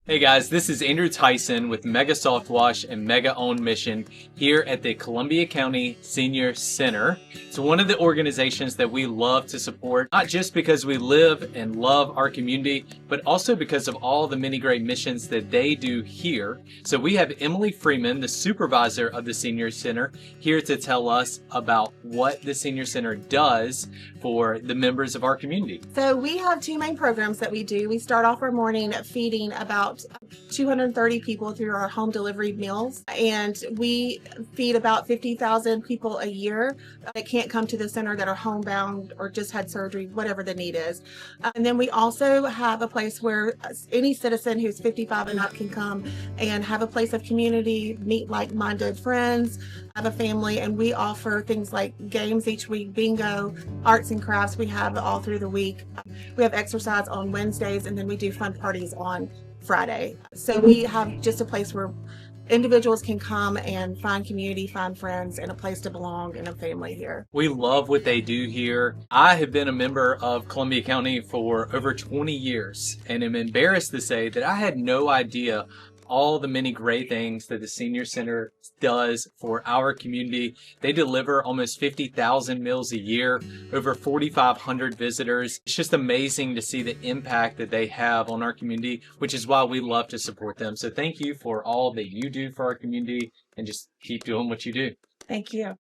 Hey guys, this is Andrew Tyson with Mega Soft Wash and MEGAH On Mission here at the Columbia County Senior Center. It's one of the organizations that we love to support, not just because we live and love our community, but also because of all the many great missions that they do here. So we have Emily Freeman, the supervisor of the Senior Center, here to tell us about what the Senior Center does for the members of our community. So we have two main programs that we do. We start off our morning feeding about 230 people through our home delivery meals, and we feed about 50,000 people a year that can't come to the center, that are homebound or just had surgery, whatever the need is. And then we also have a place where any citizen who's 55 and up can come and have a place of community, meet like-minded friends, have a family, and we offer things like games each week, bingo, arts and crafts. We have all through the week. We have exercise on Wednesdays, and then we do fun parties on Friday. So we have just a place where individuals can come and find community, find friends, and a place to belong and a family here. We love what they do here. I have been a member of Columbia County for over 20 years and am embarrassed to say that I had no idea all the many great things that the Senior Center does for our community. They deliver almost 50,000 meals a year, over 4,500 visitors. It's just amazing to see the impact that they have on our community, which is why we love to support them. So thank you for all that you do for our community, and just keep doing what you do. Thank you.